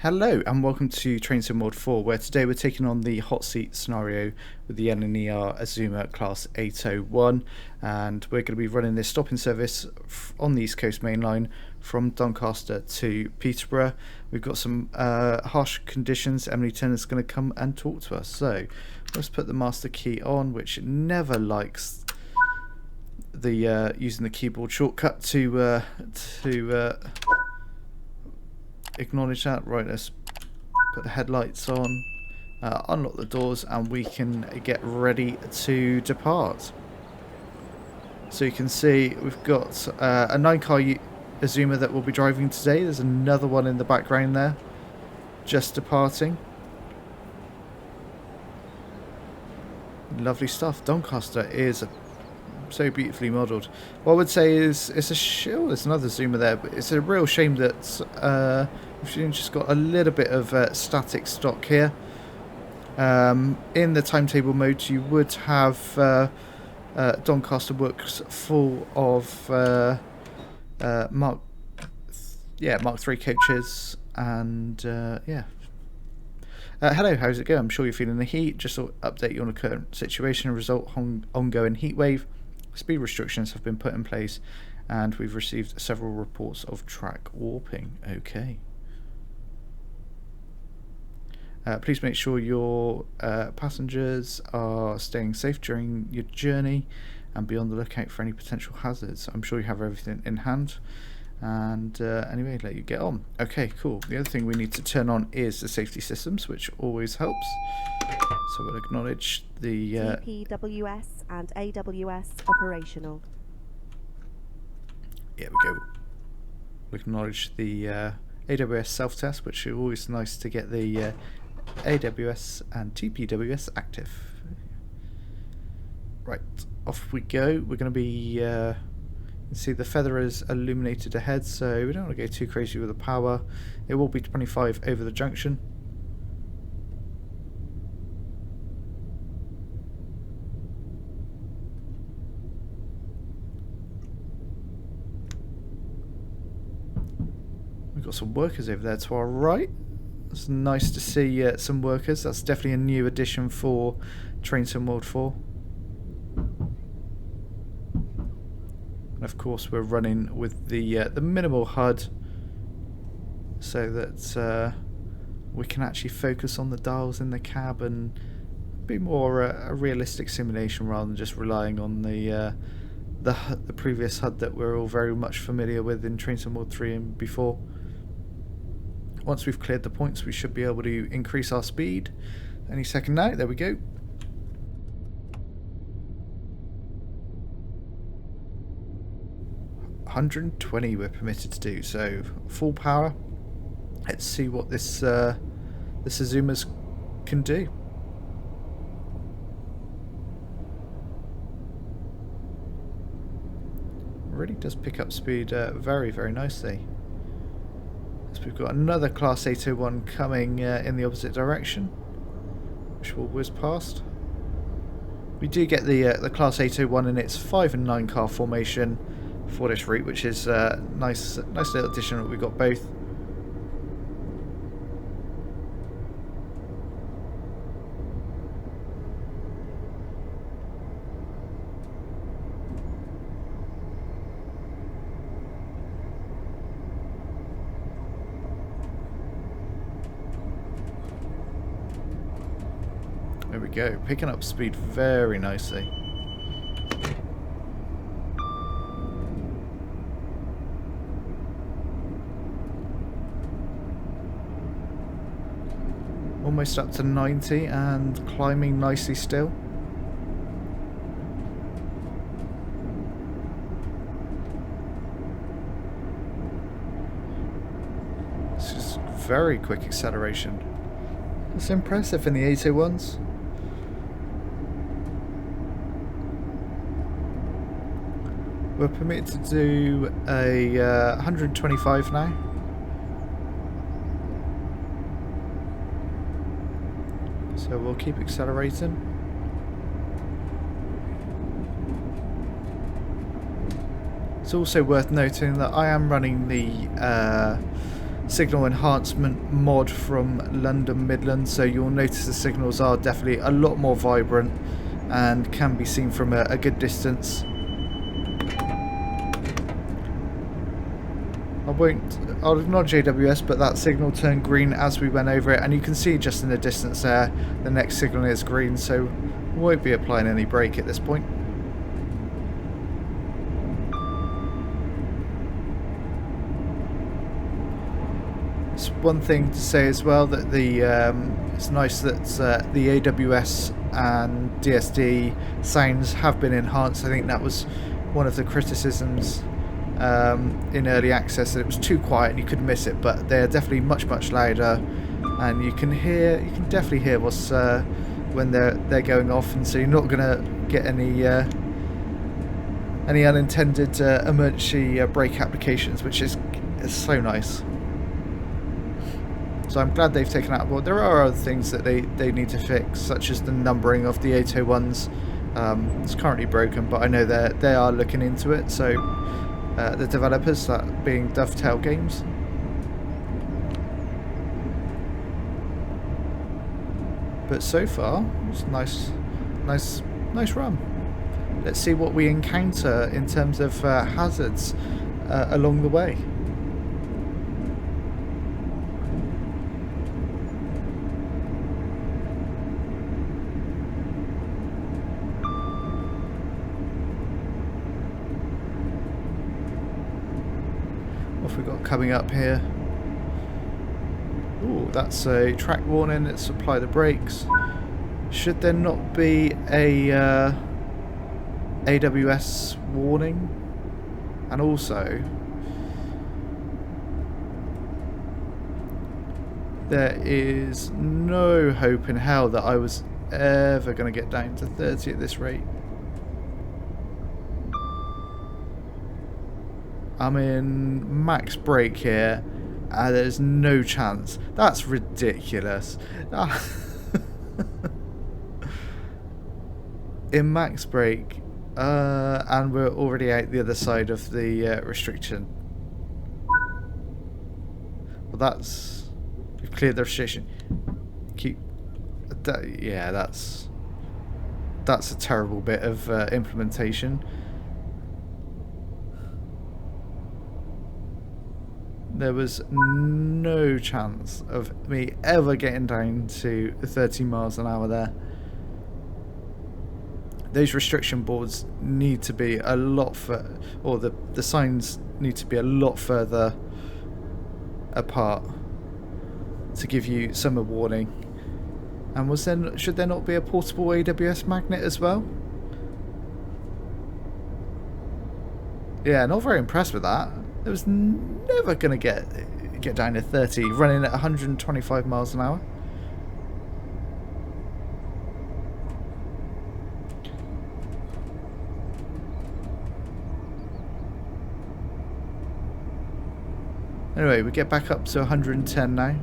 Hello and welcome to Train Sim World 4, where today we're taking on the hot seat scenario with the LNER Azuma Class 801, and we're going to be running this stopping service on the East Coast Main Line from Doncaster to Peterborough. We've got some harsh conditions. Emily Turner's going to come and talk to us. So let's put the master key on, which never likes the using the keyboard shortcut to acknowledge that. Right, let's put the headlights on, unlock the doors, and we can get ready to depart. So you can see we've got a 9-car Azuma that we'll be driving today. There's another one in the background there, just departing. Lovely stuff. Doncaster is so beautifully modelled. What I would say is it's a shame. There's another Zoomer there, but it's a real shame that we've just got a little bit of static stock here. In the timetable mode, you would have Doncaster Works full of Mark III coaches, and yeah. Hello, how's it going? I'm sure you're feeling the heat. Just to update you on the current situation and result ongoing heat wave. Speed restrictions have been put in place, and we've received several reports of track warping. Okay. Please make sure your passengers are staying safe during your journey and be on the lookout for any potential hazards. I'm sure you have everything in hand. And anyway, let you get on. Okay, cool. The other thing we need to turn on is the safety systems, which always helps. So we'll acknowledge the TPWS and AWS operational. Yeah, we go. We acknowledge the AWS self-test, which is always nice to get the AWS and TPWS active. Right, off we go. We're going to be... you can see the feather is illuminated ahead, so we don't want to go too crazy with the power. It will be 25 over the junction. We've got some workers over there to our right. It's nice to see some workers. That's definitely a new addition for Train Sim World 4. And of course we're running with the minimal HUD so that we can actually focus on the dials in the cab and be more a realistic simulation rather than just relying on the previous HUD that we're all very much familiar with in Train Sim World 3 and before. Once we've cleared the points, we should be able to increase our speed any second now. There we go. $120 we're permitted to do, so full power. Let's see what this Azumas can do. Really does pick up speed very, very nicely. So we've got another Class 801 coming in the opposite direction, which will whiz past. We do get the Class 801 in its 5 and 9 car formation for this route, which is nice little addition. We've got both. There we go, picking up speed very nicely. Almost up to 90 and climbing nicely still. This is very quick acceleration. It's impressive in the 801s. We're permitted to do a 125 now. So we'll keep accelerating. It's also worth noting that I am running the signal enhancement mod from London Midland, so you'll notice the signals are definitely a lot more vibrant and can be seen from a good distance. I'll acknowledge AWS, but that signal turned green as we went over it, and you can see just in the distance there the next signal is green, so we won't be applying any brake at this point. It's one thing to say as well that it's nice that the AWS and DSD sounds have been enhanced. I think that was one of the criticisms in early access, that it was too quiet and you could miss it, but they're definitely much louder, and you can definitely hear what's when they're going off, and so you're not gonna get any unintended emergency brake applications, which is so nice. So I'm glad they've taken out board. There are other things that they need to fix, such as the numbering of the 801s. It's currently broken, but I know they are looking into it, so the developers, that being Dovetail Games. But so far, it's a nice run. Let's see what we encounter in terms of hazards along the way. What have we got coming up here? Ooh, that's a track warning. Let's apply the brakes. Should there not be a AWS warning? And also, there is no hope in hell that I was ever going to get down to 30 at this rate. I'm in max brake here, and there's no chance. That's ridiculous. In max brake, and we're already out the other side of the restriction. Well, that's... we've cleared the restriction. Yeah, that's a terrible bit of implementation. There was no chance of me ever getting down to 30 miles an hour there. Those restriction boards need to be a lot further, or the signs need to be a lot further apart to give you some warning. And should there not be a portable AWS magnet as well? Yeah, not very impressed with that. It was never going to get down to 30, running at 125 miles an hour. Anyway, we get back up to 110 now.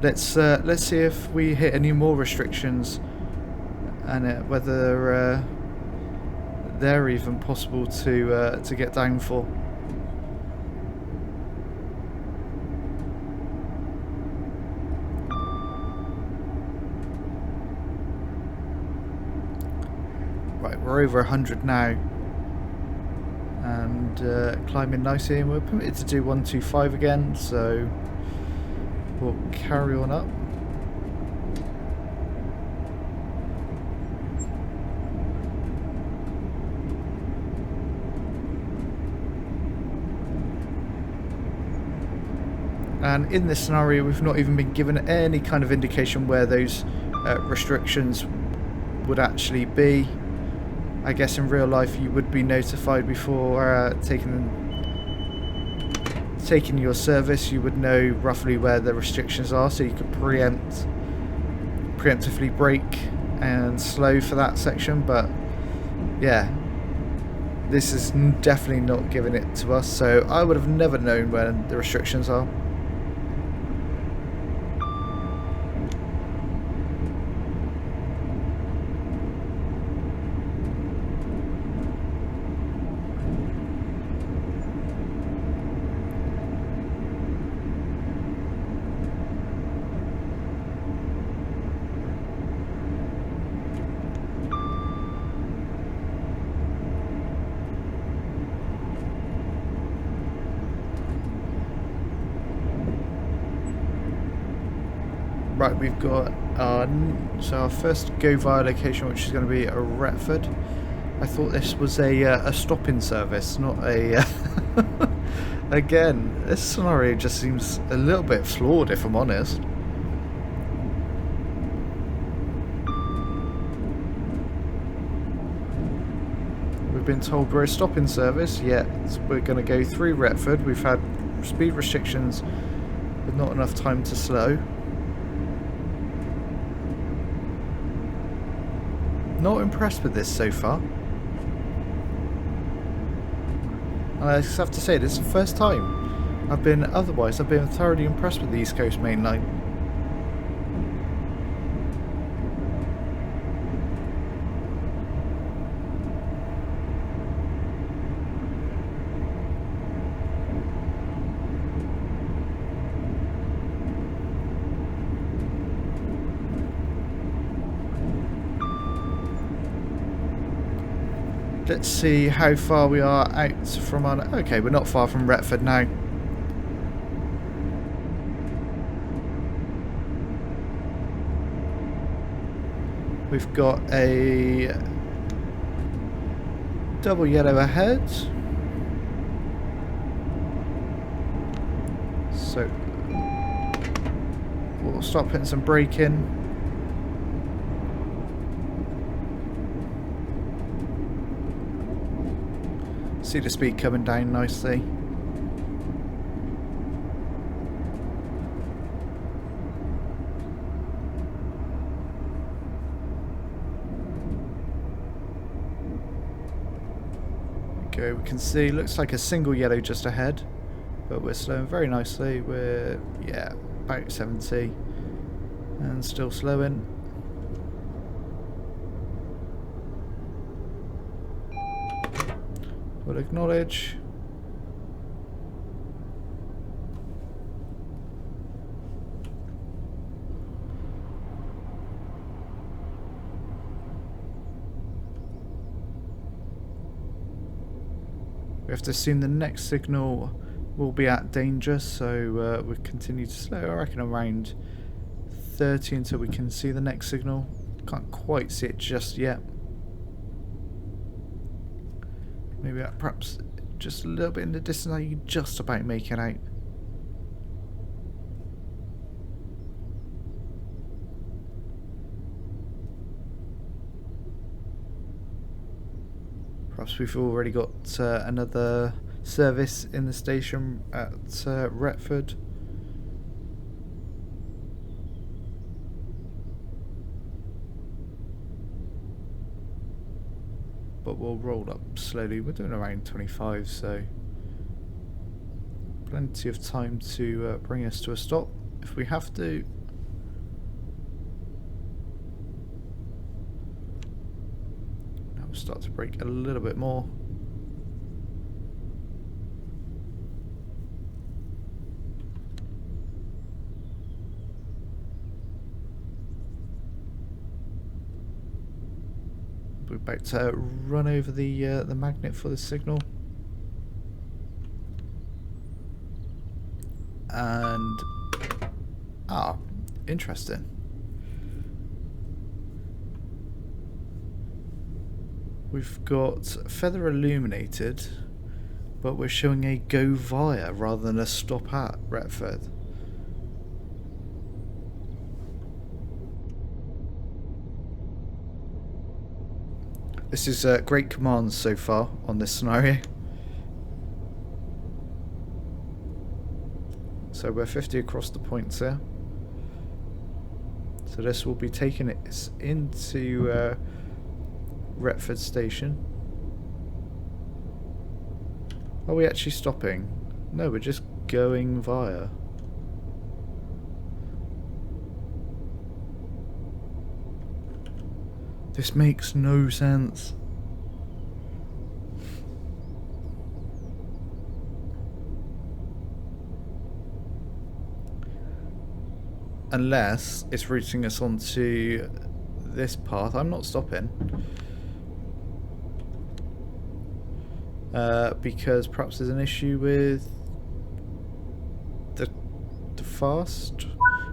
Let's see if we hit any more restrictions, and whether they're even possible to get down for. Right, we're over 100 now, and climbing nicely, and we're permitted to do 125 again, so we'll carry on up. And in this scenario, we've not even been given any kind of indication where those restrictions would actually be. I guess in real life you would be notified before taking your service. You would know roughly where the restrictions are, so you could preemptively brake and slow for that section. But yeah, this is definitely not giving it to us, so I would have never known where the restrictions are. Right, we've got our first go via location, which is going to be a Retford. I thought this was a stop-in service, not a. Again, this scenario just seems a little bit flawed, if I'm honest. We've been told we're a stop-in service, yet we're going to go through Retford. We've had speed restrictions with not enough time to slow. Not impressed with this so far. I just have to say, this is the first time I've been thoroughly impressed with the East Coast Main Line. Let's see how far we are out from our... Okay, we're not far from Retford now. We've got a double yellow ahead. So we'll start putting some brake in. See the speed coming down nicely. Okay, we can see, looks like a single yellow just ahead, but we're slowing very nicely. We're, yeah, about 70 and still slowing. We'll acknowledge. We have to assume the next signal will be at danger, so we'll continue to slow. I reckon around 30 until we can see the next signal. Can't quite see it just yet. Maybe perhaps just a little bit in the distance. Are you just about making out? Perhaps we've already got another service in the station at Retford. But we'll roll up slowly. We're doing around 25, so plenty of time to bring us to a stop if we have to. Now we'll start to brake a little bit more. We're about to run over the magnet for the signal, and interesting. We've got feather illuminated, but we're showing a go via rather than a stop at Retford. This is great commands so far on this scenario. So we're 50 across the points here. So this will be taking it into Retford station. Are we actually stopping? No, we're just going via. This makes no sense. Unless it's routing us onto this path. I'm not stopping. Because perhaps there's an issue with the fast.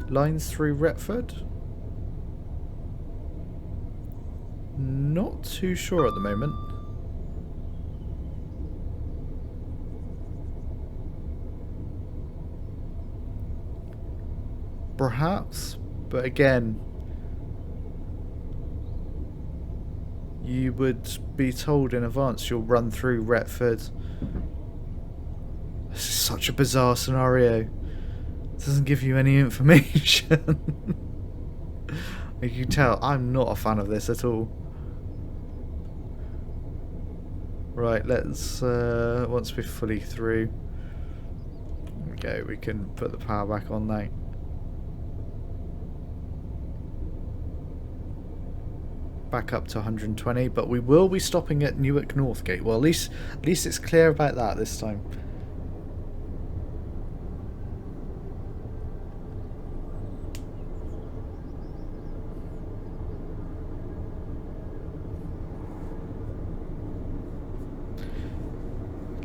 Lines through Retford? Not too sure at the moment. Perhaps, but again, you would be told in advance you'll run through Retford. This is such a bizarre scenario. It doesn't give you any information. You can tell I'm not a fan of this at all. Right, let's once we're fully through, there we go, we can put the power back on now. Back up to 120, but we will be stopping at Newark Northgate. Well, at least it's clear about that this time.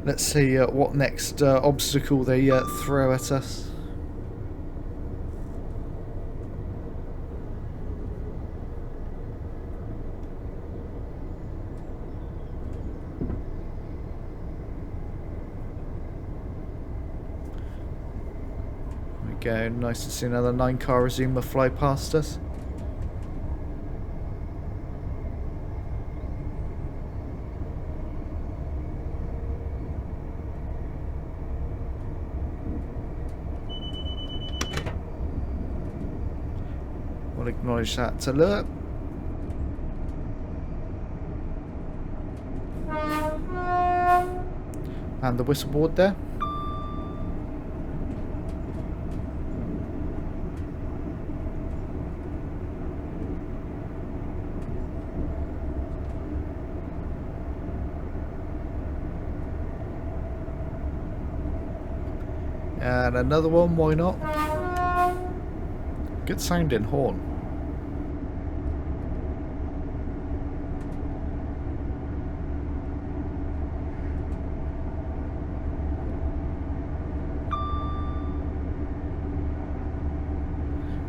Let's see what next obstacle they throw at us. There we go, nice to see another 9-car Azuma fly past us. We'll acknowledge that alert. And the whistle board there. And another one, why not? Good sounding horn.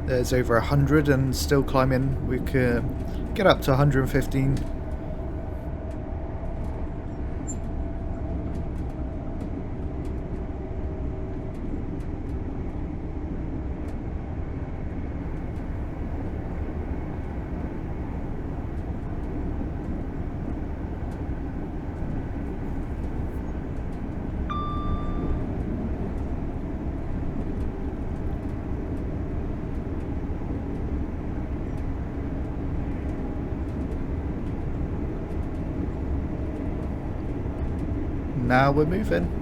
There's over 100 and still climbing. We can get up to 115. Now we're moving.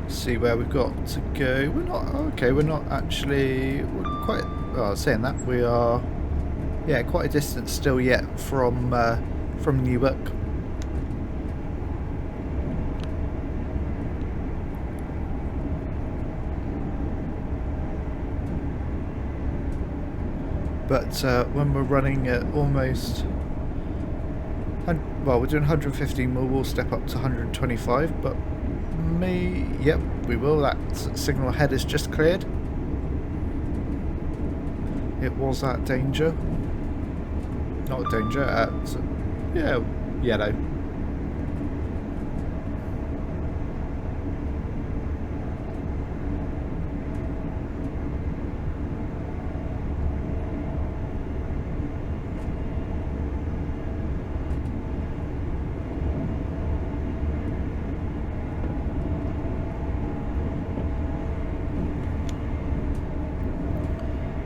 See where we've got to go. We're not okay. We're not actually. We're quite. Well, saying that we are. Yeah, quite a distance still yet from Newark. But when we're running at almost. Well, we're doing 115. We'll step up to 125, but. Yep, we will. That signal ahead is just cleared. It was at danger. Not danger, at yeah, yellow.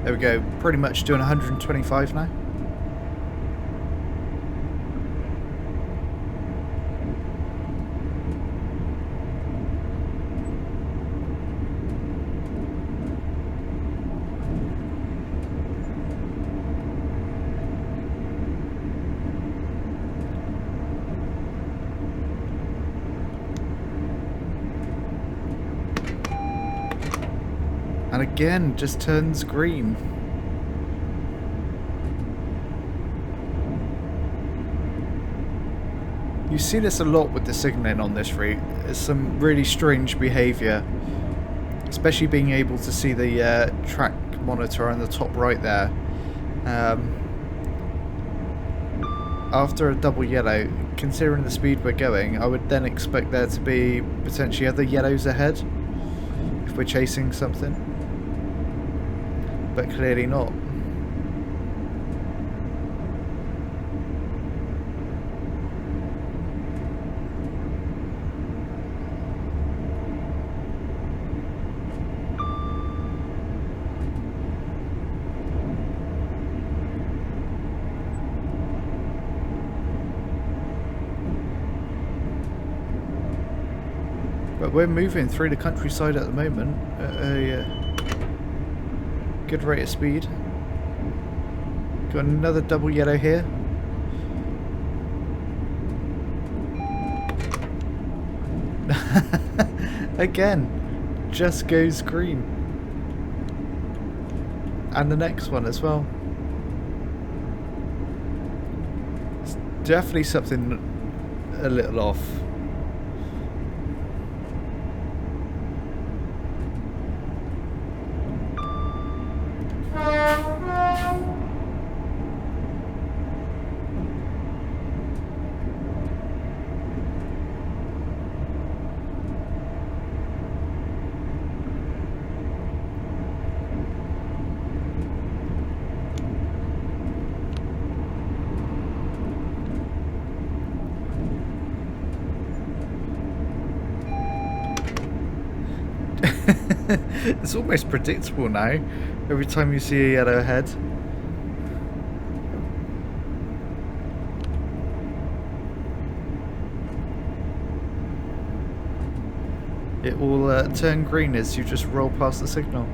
There we go, pretty much doing 125 now. again just turns green. You see this a lot with the signalling on this route. There's some really strange behaviour, especially being able to see the track monitor on the top right there. After a double yellow, considering the speed we're going, I would then expect there to be potentially other yellows ahead if we're chasing something, but clearly not. But we're moving through the countryside at the moment at a good rate of speed. Got another double yellow here. Again, just goes green. And the next one as well. It's definitely something a little off. It's almost predictable now, every time you see a yellow head. It will turn green as you just roll past the signal.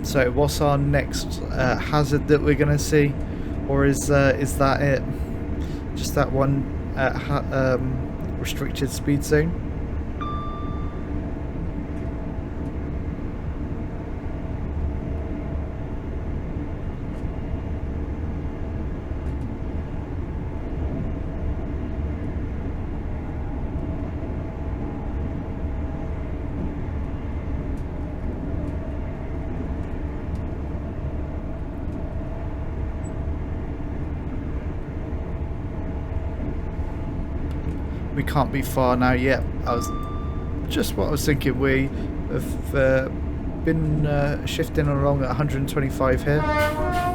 So what's our next hazard that we're going to see, or is that it? Just that one restricted speed zone? We can't be far now yet. I was just what I was thinking. We have been shifting along at 125 here.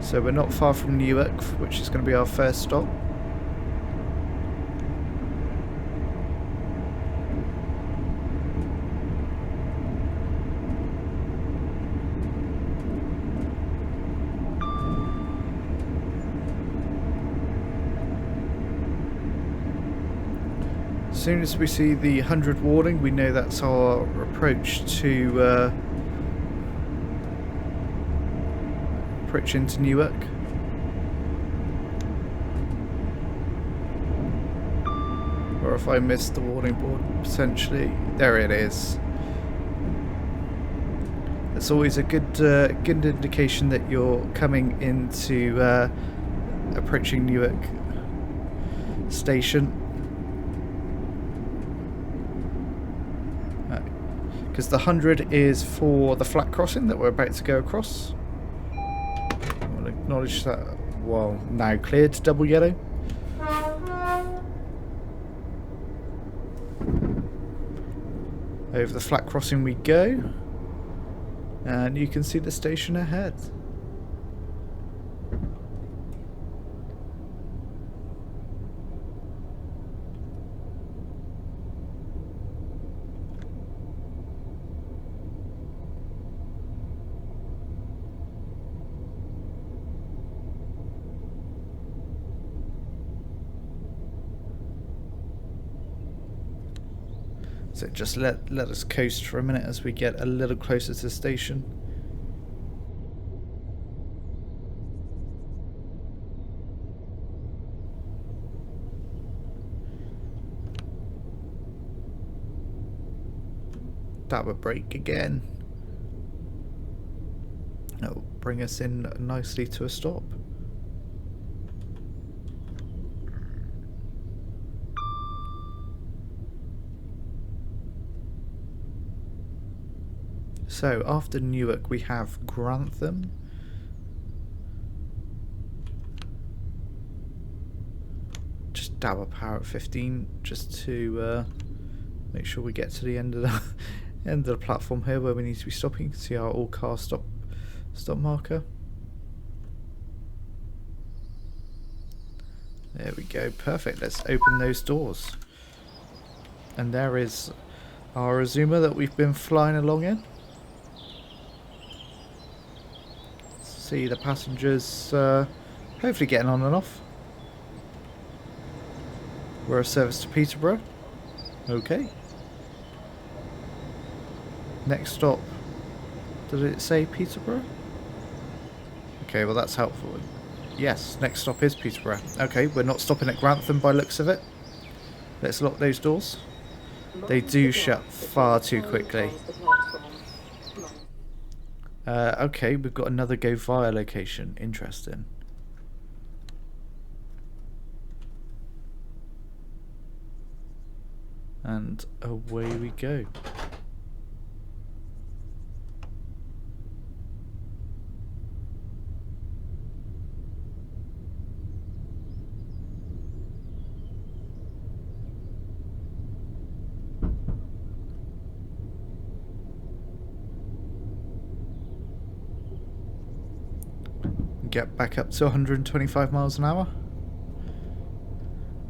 So we're not far from Newark, which is going to be our first stop. As soon as we see the 100 warning, we know that's our approach to approach into Newark. Or if I missed the warning board, potentially. There it is. It's always a good good indication that you're coming into approaching Newark station. Because the 100 is for the flat crossing that we're about to go across. I'll acknowledge that. Well, now cleared, double yellow. Over the flat crossing we go. And you can see the station ahead. So just let us coast for a minute as we get a little closer to the station. That would brake again. That'll bring us in nicely to a stop. So after Newark we have Grantham. Just dower power at 15 just to make sure we get to the end of the platform here where we need to be stopping. You can see our all car stop marker. There we go, perfect. Let's open those doors. And there is our Azuma that we've been flying along in. See the passengers hopefully getting on and off. We're a service to Peterborough. Okay. Next stop. Did it say Peterborough? Okay, well that's helpful. Yes, next stop is Peterborough. Okay, we're not stopping at Grantham by looks of it. Let's lock those doors. They do shut far too quickly. Okay, we've got another go via location. Interesting. And away we go. Get back up to 125 miles an hour.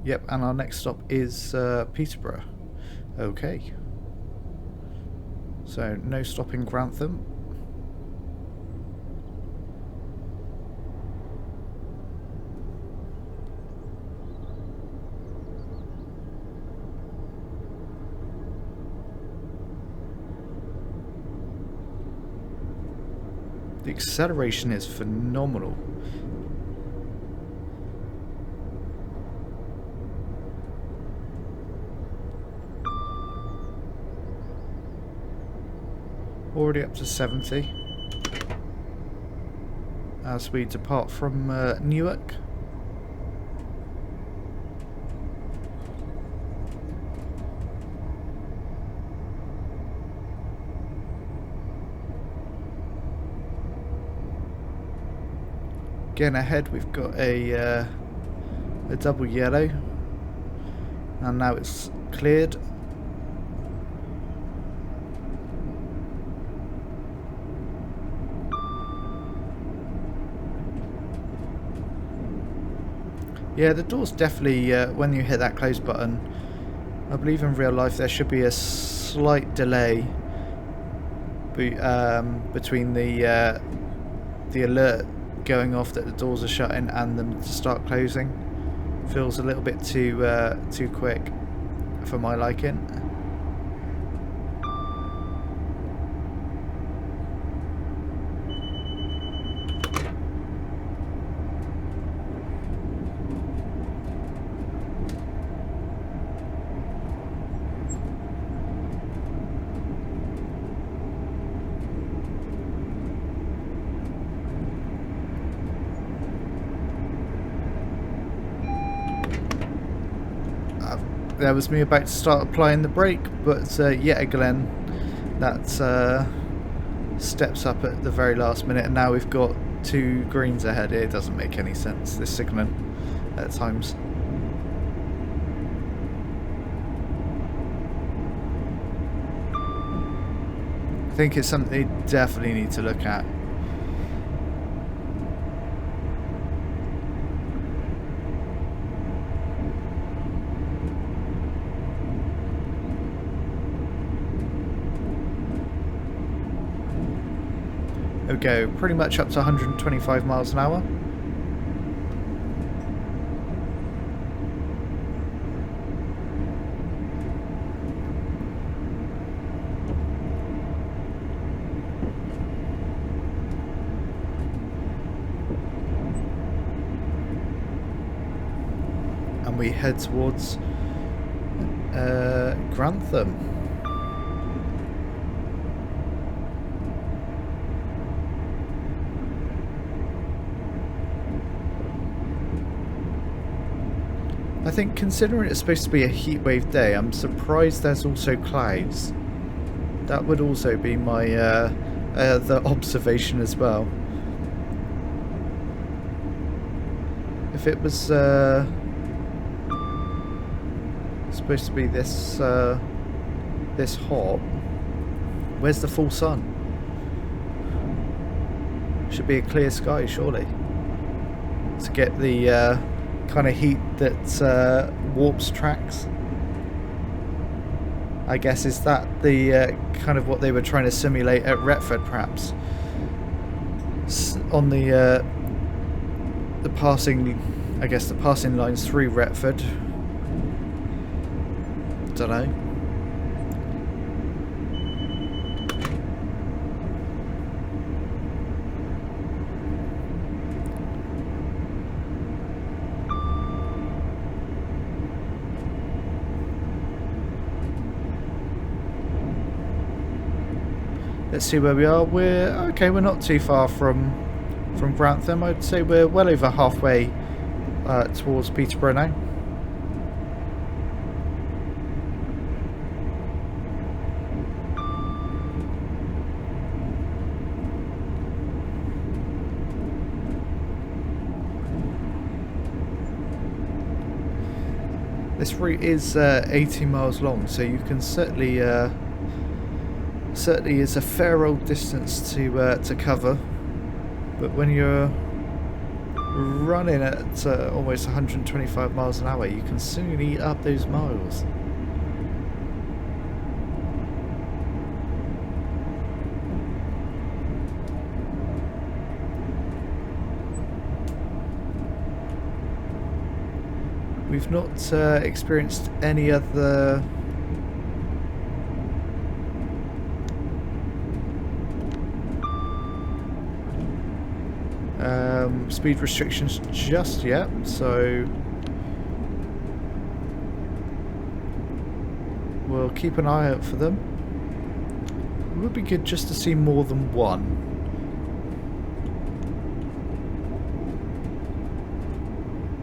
Yep, and our next stop is Peterborough. Okay. So no stop in Grantham. The acceleration is phenomenal. Already up to 70 as we depart from Newark. Again ahead we've got a double yellow, and now it's cleared. Yeah, the doors definitely, when you hit that close button, I believe in real life there should be a slight delay between the alert going off that the doors are shutting and them to start closing. Feels a little bit too quick for my liking. There was me about to start applying the brake, but yet again that steps up at the very last minute, and now we've got two greens ahead. It doesn't make any sense, this signalling at times. I think it's something they definitely need to look at. We go pretty much up to 125 miles an hour. and we head towards Grantham. I think considering it's supposed to be a heatwave day, I'm surprised there's also clouds. That would also be my the observation as well. If it was supposed to be this this hot, where's the full sun? Should be a clear sky, surely, to get the kind of heat that warps tracks. I guess, is that the kind of what they were trying to simulate at Retford, perhaps, on the passing, I guess, the passing lines through Retford. Don't know. Let's see where we are. We're okay. We're not too far from Grantham. I'd say we're well over halfway towards Peterborough now. This route is 80 miles long, so you can certainly is a fair old distance to cover, but when you're running at almost 125 miles an hour, you can soon eat up those miles. We've not experienced any other speed restrictions just yet, so we'll keep an eye out for them. It would be good just to see more than one.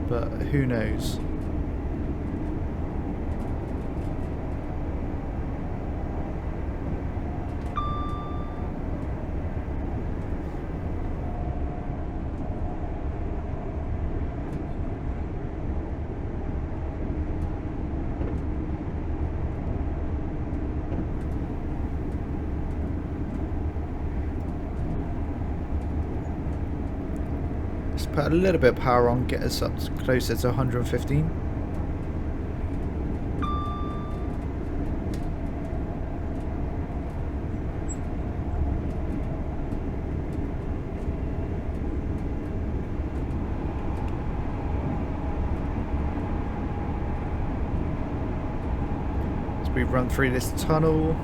But who knows? Put a little bit of power on, get us up closer to 115. As we run through this tunnel,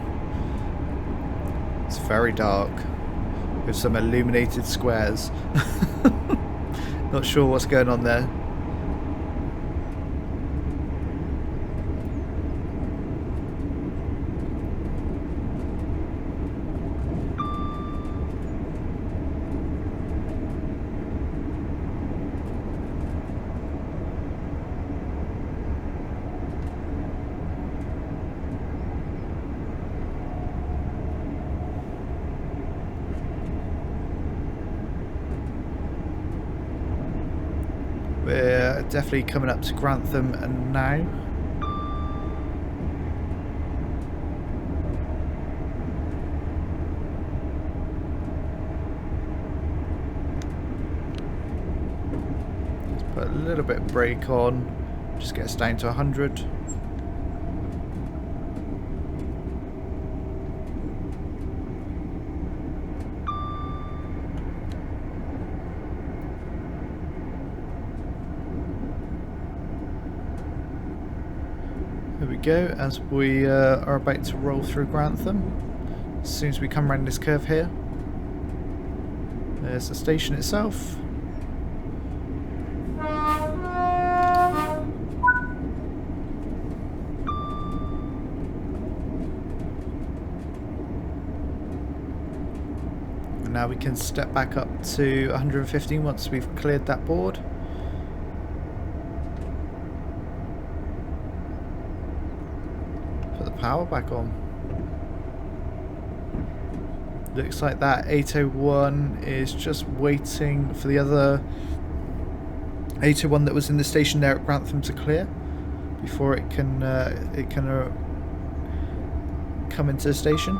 it's very dark with some illuminated squares. Not sure what's going on there. We're definitely coming up to Grantham and now. Let's put a little bit of brake on, just get us down to 100. There we go, as we are about to roll through Grantham. As soon as we come around this curve here, there's the station itself. Now we can step back up to 115 once we've cleared that board. Put the power back on. Looks like that 801 is just waiting for the other 801 that was in the station there at Grantham to clear before it can come into the station.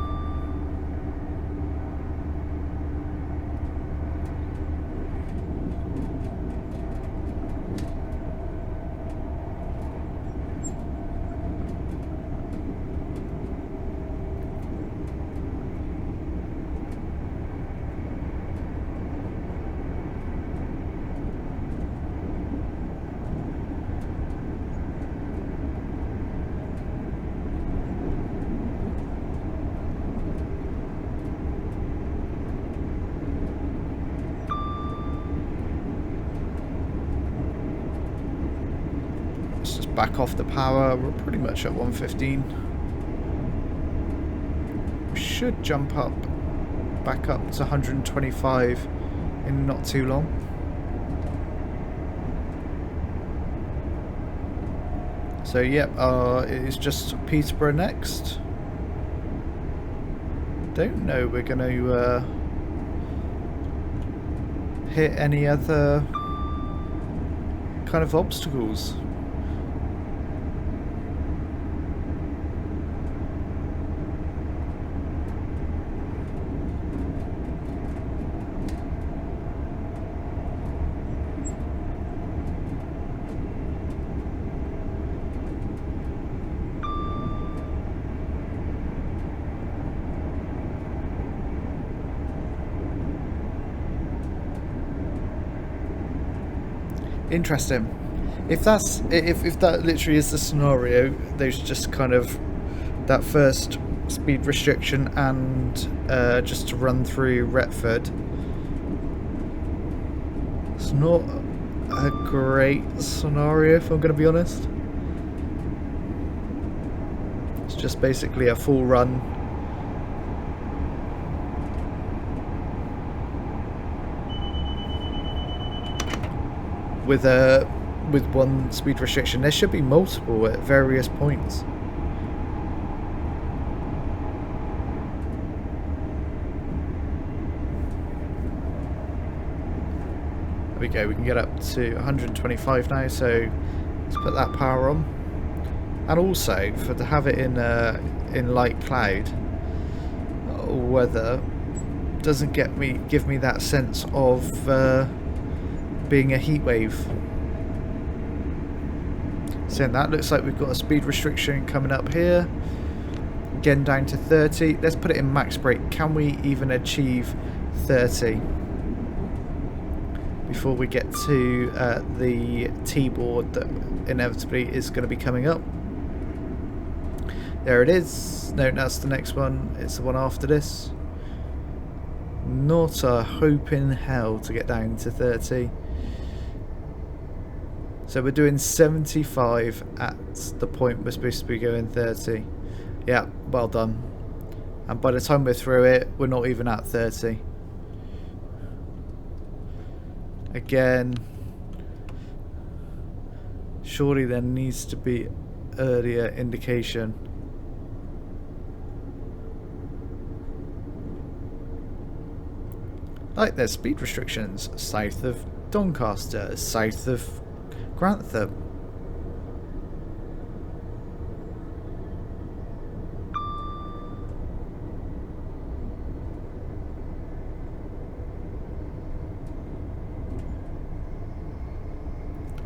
Back off the power, we're pretty much at 115. We should jump up, back up to 125 in not too long. So yep, it is just Peterborough next. Don't know we're going to hit any other kind of obstacles. Interesting. If that literally is the scenario, there's just kind of that first speed restriction and just to run through Retford. It's not a great scenario, if I'm going to be honest. It's just basically a full run. With one speed restriction. There should be multiple at various points. There we go, we can get up to 125 now, so let's put that power on. And also, to have it in light cloud weather doesn't give me that sense of being a heat wave. So that looks like we've got a speed restriction coming up here. Again down to 30. Let's put it in max brake. Can we even achieve 30 before we get to the T-board that inevitably is going to be coming up? There it is. No, that's the next one. It's the one after this. Not a hope in hell to get down to 30. So we're doing 75 at the point we're supposed to be going 30. Yeah, well done. And by the time we're through it, we're not even at 30. Again, surely there needs to be earlier indication. Like there's speed restrictions south of Doncaster, south of Grantham.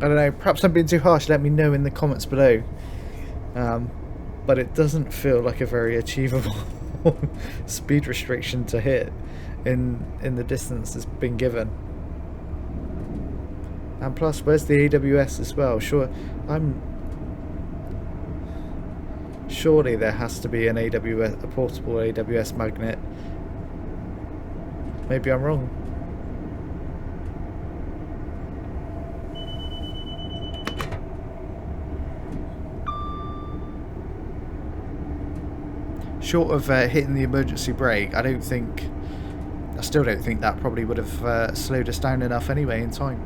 I don't know, perhaps I'm being too harsh, let me know in the comments below. But it doesn't feel like a very achievable speed restriction to hit in the distance that's been given. And plus, where's the AWS as well? Surely there has to be a portable AWS magnet. Maybe I'm wrong. Short of hitting the emergency brake, I don't think I still don't think that probably would have slowed us down enough anyway in time.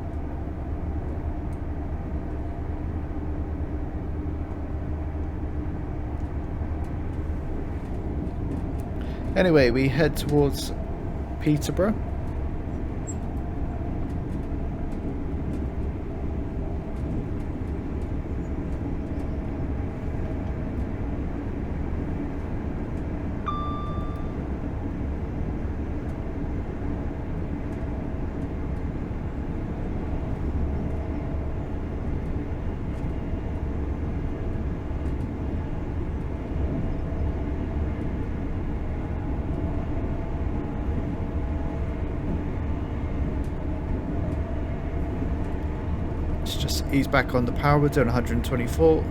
Anyway, we head towards Peterborough. Let's just ease back on the power. We're doing 124.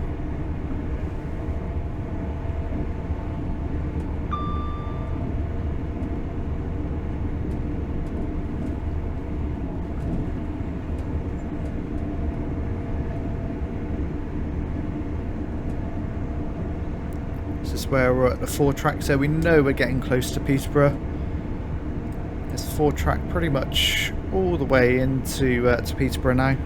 This is where we're at the 4 track, so we know we're getting close to Peterborough. There's 4 track pretty much all the way into to Peterborough now.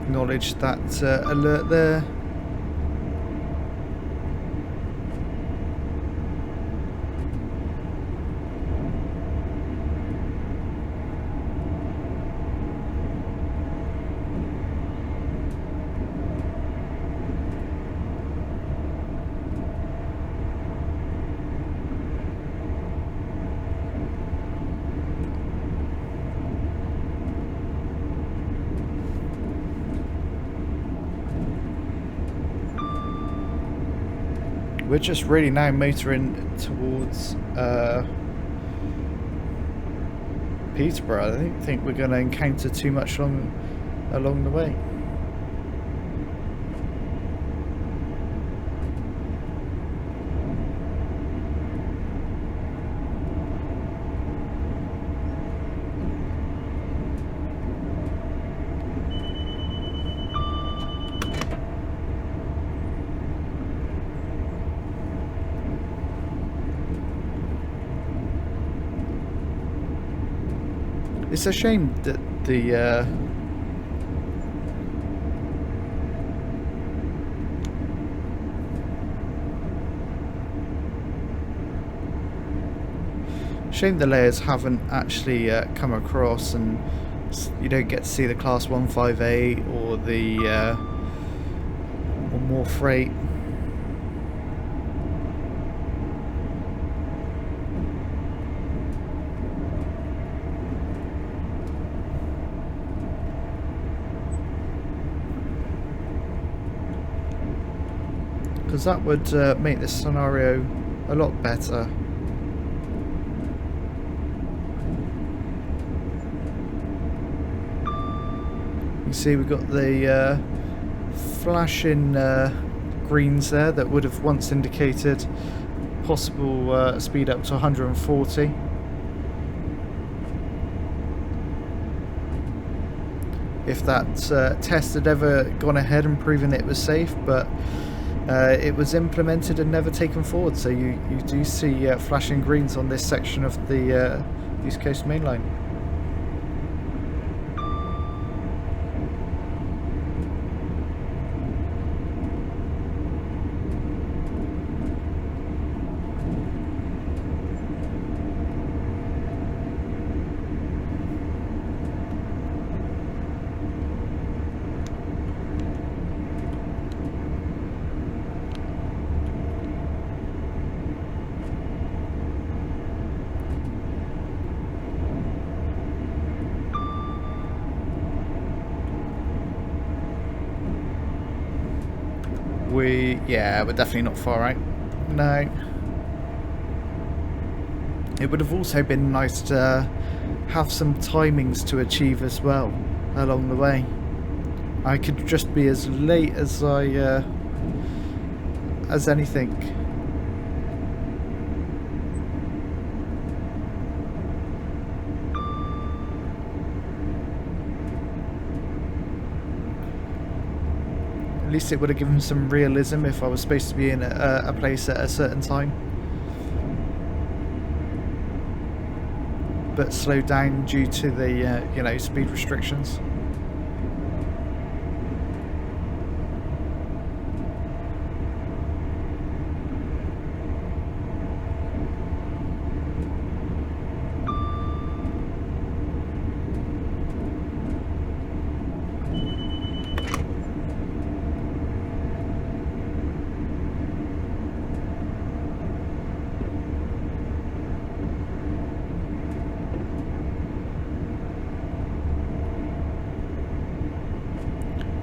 Acknowledge that alert there. We're just really now motoring towards Peterborough. I don't think we're going to encounter too much along the way. It's a shame that the layers haven't actually come across, and you don't get to see the Class 158 or the or more freight. Because that would make this scenario a lot better. You see we've got the flashing greens there that would have once indicated possible speed up to 140. If that test had ever gone ahead and proven it was safe, but it was implemented and never taken forward, so you do see flashing greens on this section of the East Coast Main Line. Yeah, we're definitely not far out. No. It would have also been nice to have some timings to achieve as well along the way. I could just be as late as as anything. At least it would have given some realism if I was supposed to be in a place at a certain time. But slowed down due to the, you know, speed restrictions.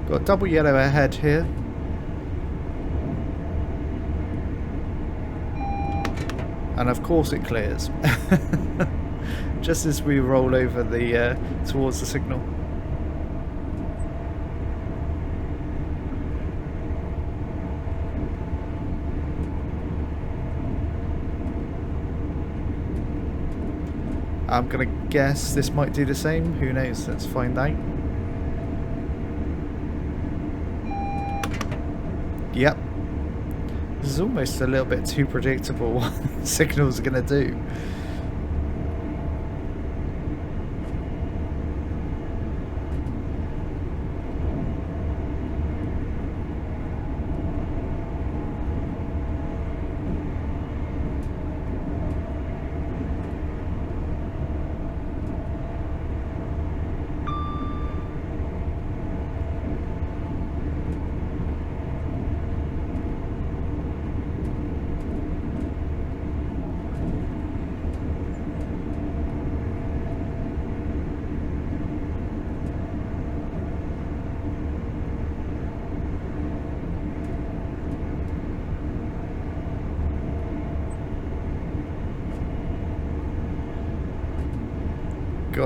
Got double yellow ahead here. And of course it clears. Just as we roll over the towards the signal. I'm gonna guess this might do the same. Who knows? Let's find out. Yep. This is almost a little bit too predictable what signals are going to do.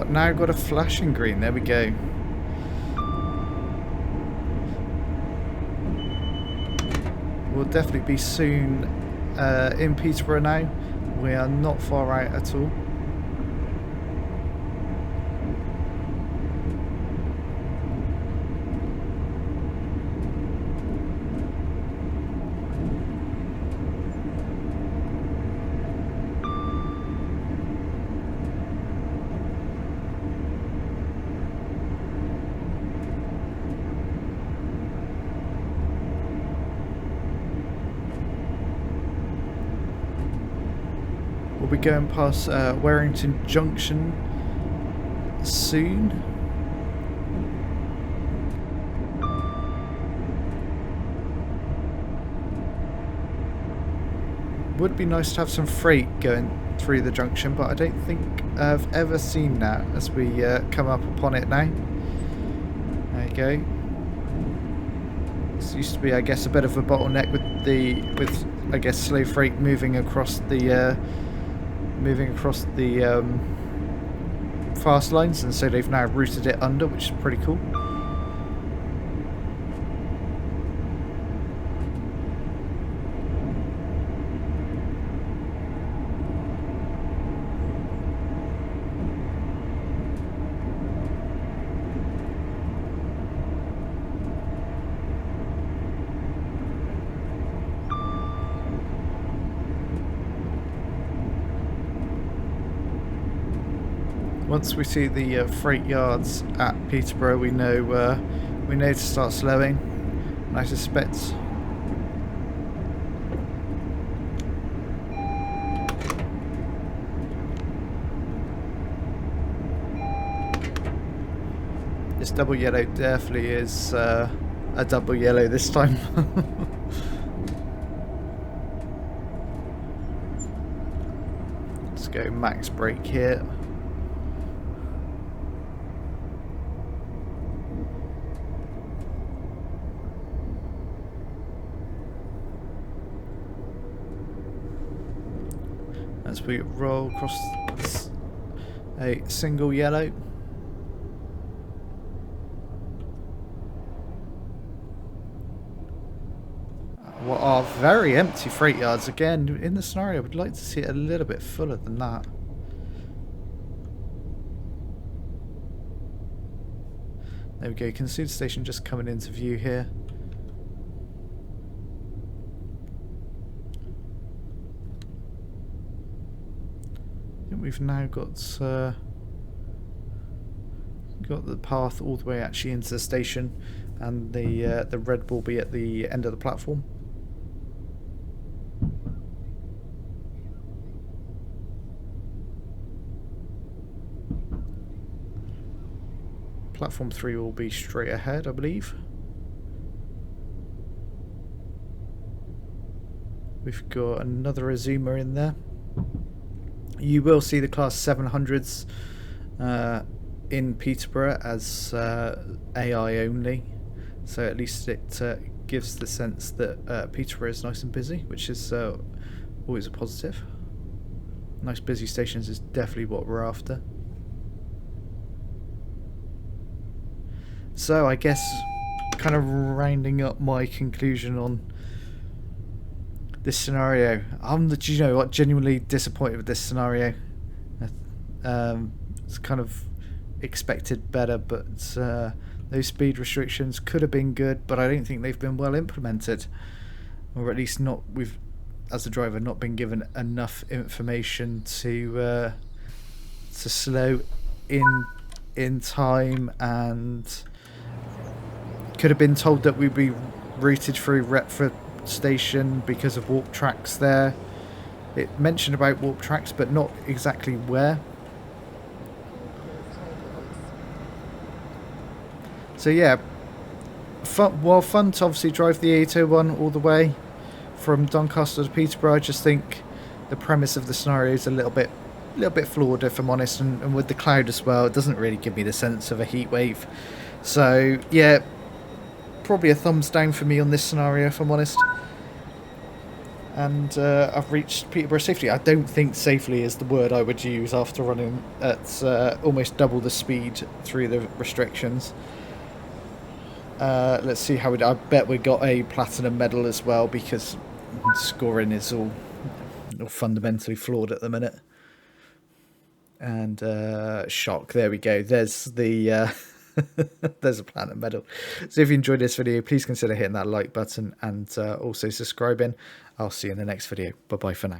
Now got a flashing green. There we go. We'll definitely be soon in Peterborough now. We are not far out at all. We'll be going past Warrington Junction soon. Would be nice to have some freight going through the junction, but I don't think I've ever seen that as we come up upon it now. There you go. This used to be, I guess, a bit of a bottleneck with I guess slow freight moving across the fast lines, and so they've now routed it under, which is pretty cool. Once we see the freight yards at Peterborough, we know to start slowing. And I suspect this double yellow definitely is a double yellow this time. Let's go max brake here. as we roll across a single yellow. What are very empty freight yards. Again, in the scenario, I would like to see it a little bit fuller than that. There we go, you can see the station just coming into view here. I think we've now got the path all the way actually into the station, and the red will be at the end of the platform. Platform 3 will be straight ahead, I believe. We've got another Azuma in there. You will see the Class 700s in Peterborough as AI only, so at least it gives the sense that Peterborough is nice and busy, which is always a positive. Nice busy stations is definitely what we're after. So I guess kind of rounding up my conclusion on this scenario, do you know what, genuinely disappointed with this scenario. It's kind of expected better, but those speed restrictions could have been good, but I don't think they've been well implemented, or at least not, we've, as a driver, not been given enough information to slow in time, and could have been told that we'd be routed through Retford station because of warp tracks there. It mentioned about warp tracks, but not exactly where. So yeah, fun to obviously drive the 801 all the way from Doncaster to Peterborough. I just think the premise of the scenario is a little bit flawed, if I'm honest, and with the cloud as well, it doesn't really give me the sense of a heat wave. So yeah, probably a thumbs down for me on this scenario, if I'm honest. And I've reached Peterborough safely. I don't think safely is the word I would use after running at almost double the speed through the restrictions. Let's see how I bet we got a platinum medal as well, because scoring is all fundamentally flawed at the minute. And shock, there we go. There's the there's a platinum medal. So if you enjoyed this video, please consider hitting that like button and also subscribing. I'll see you in the next video. Bye bye for now.